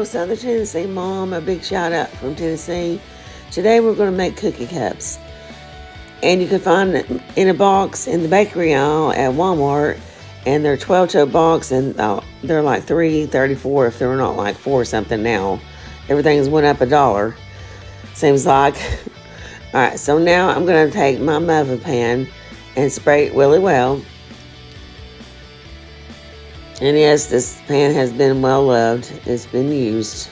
Southern Tennessee Mom, a big shout out from Tennessee. Today we're going to make cookie cups. And you can find it in a box in the bakery aisle at Walmart. And they're 12-tote box, and they're like $3.34 if they're not like $4 something now. Everything's went up $1, seems like. Alright, so now I'm going to take my muffin pan and spray it really well. And yes, this pan has been well loved. It's been used.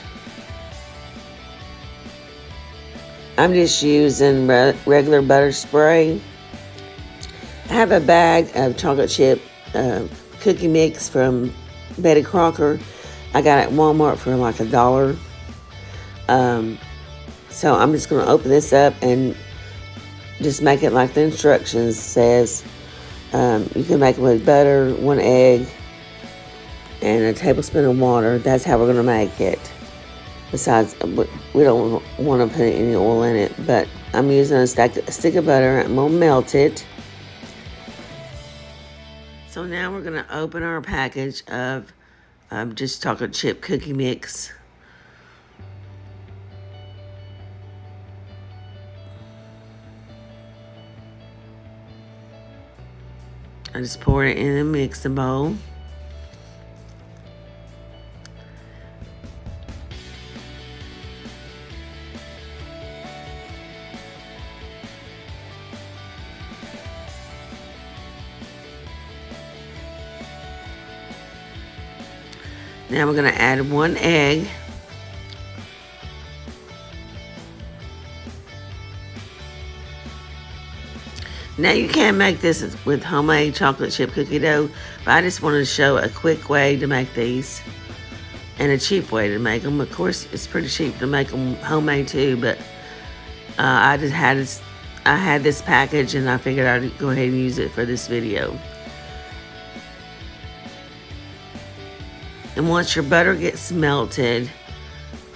I'm just using regular butter spray. I have a bag of chocolate chip cookie mix from Betty Crocker. I got it at Walmart for like $1. So I'm just going to open this up and just make it like the instructions says. You can make it with butter, 1 egg, and a tablespoon of water. That's how we're going to make it. Besides, we don't want to put any oil in it, but I'm using a stick of butter. I'm going to melt it. So now we're going to open our package of just chocolate chip cookie mix. I just pour it in a mixing bowl. Now we're going to add 1 egg. Now you can make this with homemade chocolate chip cookie dough, but I just wanted to show a quick way to make these and a cheap way to make them. Of course, it's pretty cheap to make them homemade too, but I had this package and I figured I'd go ahead and use it for this video. And once your butter gets melted,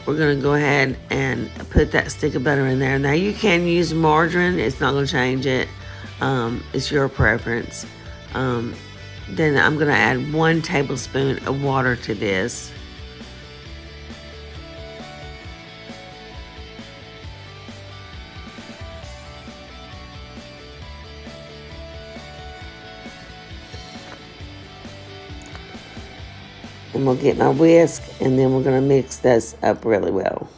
we're going to go ahead and put that stick of butter in there. Now you can use margarine. It's not going to change it. It's your preference. Then I'm going to add 1 tablespoon of water to this. And we'll get my whisk, and then we're going to mix this up really well.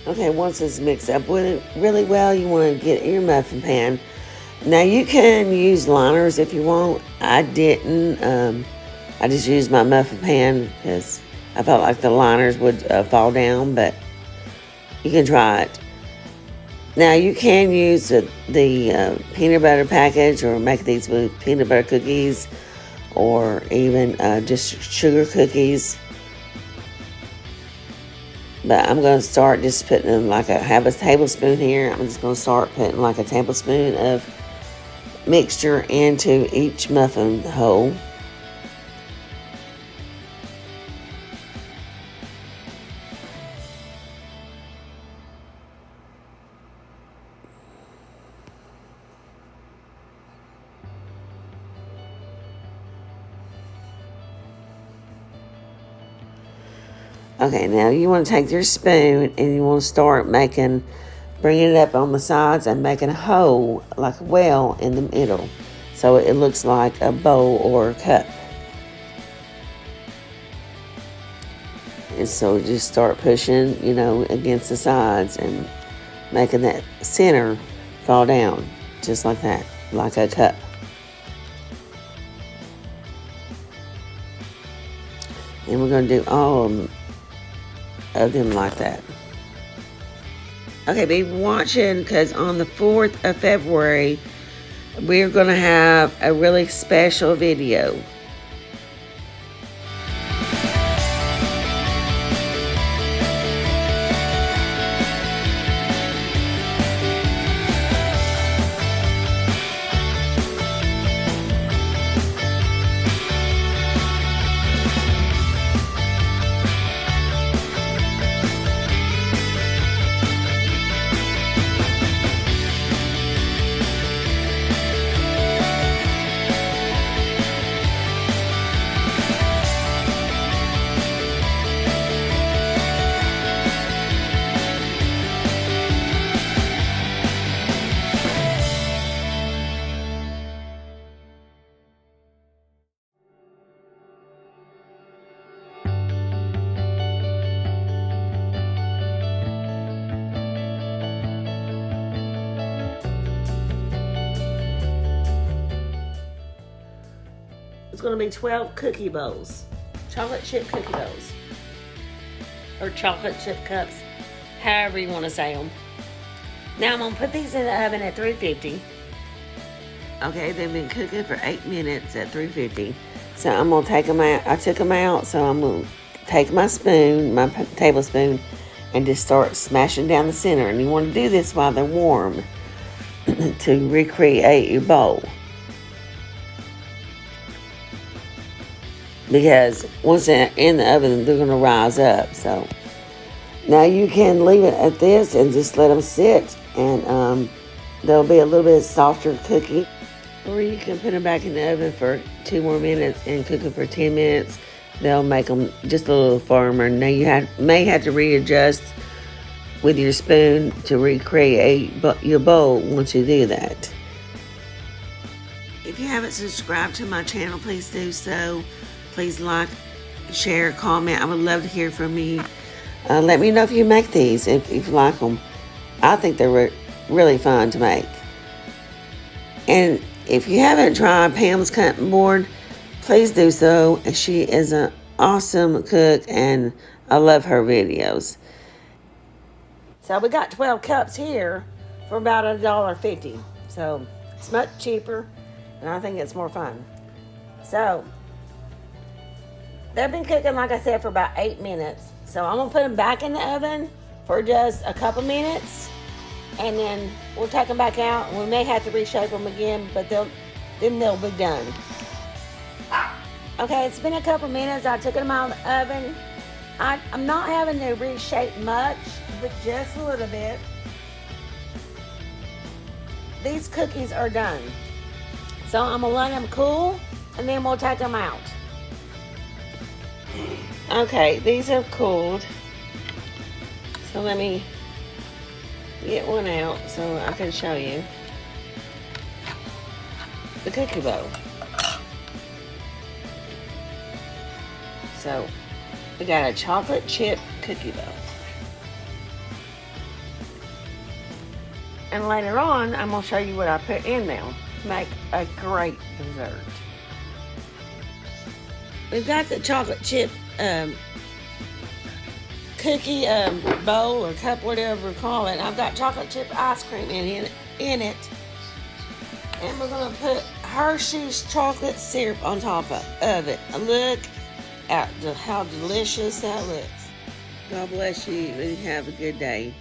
Okay, once it's mixed up really well, you want to get your muffin pan. Now you can use liners if you want. I didn't. I just used my muffin pan because I felt like the liners would fall down, but you can try it. Now you can use the peanut butter package or make these with peanut butter cookies or even just sugar cookies. But I'm going to start just putting in I have a tablespoon here. I'm just going to start putting like a tablespoon of mixture into each muffin hole. Okay, now you want to take your spoon and you want to start bringing it up on the sides and making a hole, like a well in the middle. So it looks like a bowl or a cup. And so just start pushing, against the sides and making that center fall down, just like that, like a cup. And we're going to do all of them like that. Okay, be watching, because on the 4th of February, we're going to have a really special video. It's going to be 12 cookie bowls, chocolate chip cookie bowls, or chocolate chip cups, however you want to say them. Now I'm going to put these in the oven at 350. Okay, they've been cooking for 8 minutes at 350. So I'm going to take them out. I took them out, so I'm going to take my spoon, my tablespoon, and just start smashing down the center. And you want to do this while they're warm to recreate your bowl. Because once they're in the oven, they're going to rise up. So now you can leave it at this and just let them sit, and they'll be a little bit softer cookie. Or you can put them back in the oven for 2 more minutes and cook them for 10 minutes. They'll make them just a little firmer. Now you may have to readjust with your spoon to recreate your bowl once you do that. If you haven't subscribed to my channel, please do so. Please like, share, comment. I would love to hear from you. Let me know if you make these, if you like them. I think they're really fun to make. And if you haven't tried Pam's cutting board, please do so. She is an awesome cook, and I love her videos. So we got 12 cups here for about $1.50. So it's much cheaper, and I think it's more fun. So they've been cooking, like I said, for about 8 minutes. So I'm going to put them back in the oven for just a couple minutes. And then we'll take them back out. We may have to reshape them again, but then they'll be done. Okay, it's been a couple minutes. I took them out of the oven. I'm not having to reshape much, but just a little bit. These cookies are done. So I'm going to let them cool, and then we'll take them out. Okay, these have cooled. So let me get one out so I can show you the cookie bowl. So we got a chocolate chip cookie bowl. And later on, I'm going to show you what I put in now to make a great dessert. We've got the chocolate chip cookie bowl or cup, whatever you call it. I've got chocolate chip ice cream in it. And we're going to put Hershey's chocolate syrup on top of it. Look at how delicious that looks. God bless you and have a good day.